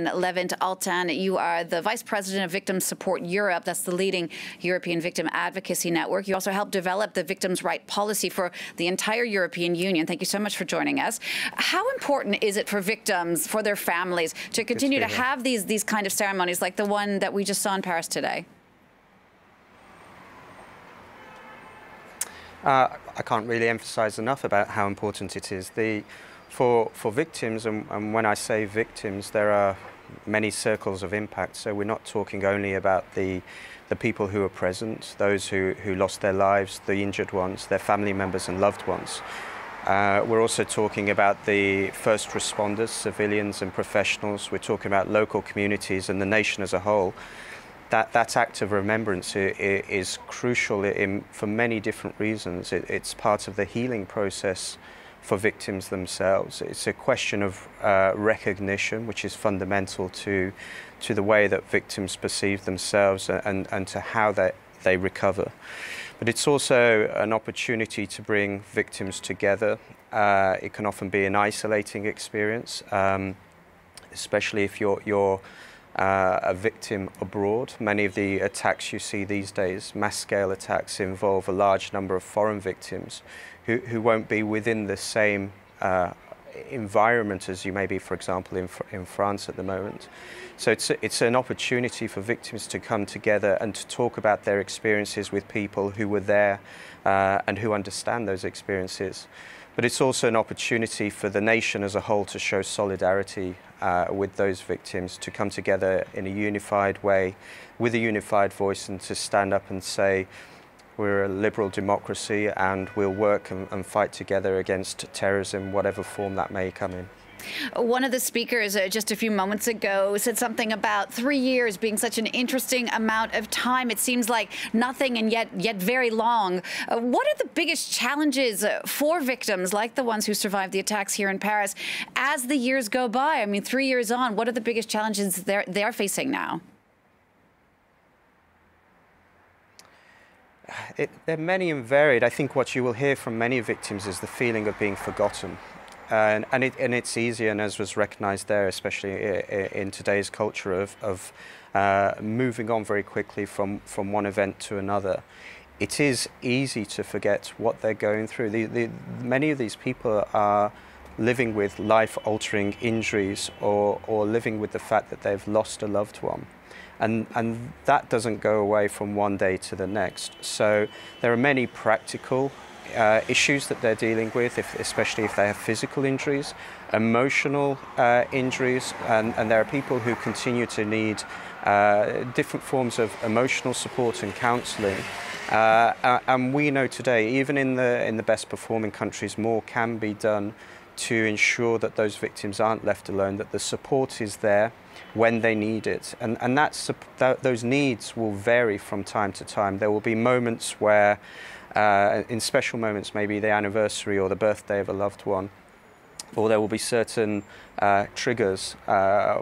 Levent Altan, you are the Vice President of Victim Support Europe. That's the leading European victim advocacy network. You also helped develop the victims' right policy for the entire European Union. Thank you so much for joining us. How important is it for victims, for their families, to continue to have these kind of ceremonies like the one that we just saw in Paris today? I can't really emphasize enough about how important it is. For victims, and when I say victims, there are many circles of impact. So we're not talking only about the people who are present, those who lost their lives, the injured ones, their family members and loved ones. We're also talking about the first responders, civilians and professionals. We're talking about local communities and the nation as a whole. That act of remembrance is crucial for many different reasons. It's part of the healing process for victims themselves. It's a question of recognition, which is fundamental to the way that victims perceive themselves and to how they recover. But it's also an opportunity to bring victims together. It can often be an isolating experience, especially if you're a victim abroad. Many of the attacks you see these days, mass-scale attacks, involve a large number of foreign victims who won't be within the same environment as you may be, for example, in France at the moment. So it's an opportunity for victims to come together and to talk about their experiences with people who were there and who understand those experiences. But it's also an opportunity for the nation as a whole to show solidarity with those victims, to come together in a unified way, with a unified voice, and to stand up and say, we're a liberal democracy and we'll work and fight together against terrorism, whatever form that may come in. One of the speakers just a few moments ago said something about 3 years being such an interesting amount of time. It seems like nothing and yet very long. What are the biggest challenges for victims like the ones who survived the attacks here in Paris as the years go by? I mean, 3 years on, what are the biggest challenges they're facing now? They're many and varied. I think what you will hear from many victims is the feeling of being forgotten. And it's easy, and as was recognised there, especially in today's culture of moving on very quickly from one event to another. It is easy to forget what they're going through. Many of these people are living with life-altering injuries or living with the fact that they've lost a loved one. And that doesn't go away from one day to the next. So there are many practical issues that they're dealing with, especially if they have physical injuries, emotional injuries, and there are people who continue to need different forms of emotional support and counselling. And we know today, even in the best performing countries, more can be done to ensure that those victims aren't left alone, that the support is there when they need it. And those needs will vary from time to time. There will be moments where, in special moments, maybe the anniversary or the birthday of a loved one, or there will be certain triggers.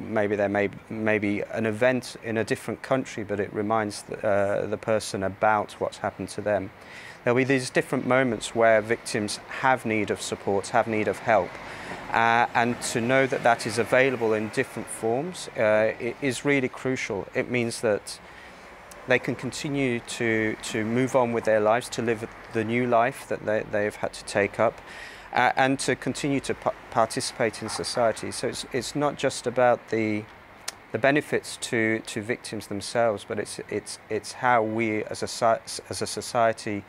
Maybe there may be an event in a different country, but it reminds the person about what's happened to them. There'll be these different moments where victims have need of support, have need of help. And to know that that is available in different forms it is really crucial. It means that they can continue to move on with their lives, to live the new life that they've had to take up, and to continue to participate in society. So it's not just about the benefits to victims themselves, but it's how we as a society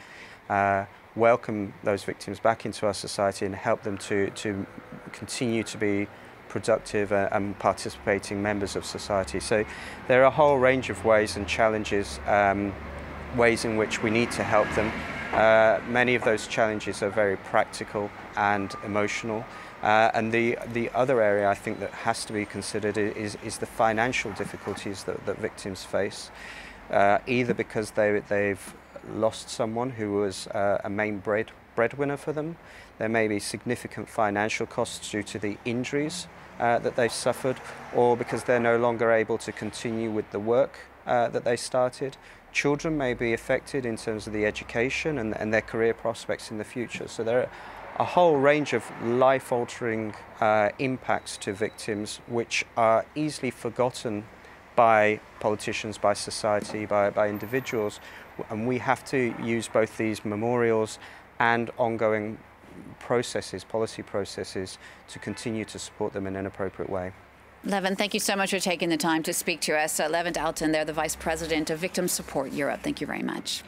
welcome those victims back into our society and help them to continue to be productive and participating members of society. So there are a whole range of ways and challenges, ways in which we need to help them. Many of those challenges are very practical and emotional. And the other area I think that has to be considered is the financial difficulties that victims face, either because they've lost someone who was a main breadwinner for them. There may be significant financial costs due to the injuries that they've suffered, or because they're no longer able to continue with the work that they started. Children may be affected in terms of the education and their career prospects in the future. So there are a whole range of life-altering impacts to victims which are easily forgotten by politicians, by society, by individuals. And we have to use both these memorials and ongoing processes, policy processes, to continue to support them in an appropriate way. Levin, thank you so much for taking the time to speak to us. Levin Dalton, they're the Vice President of Victim Support Europe. Thank you very much.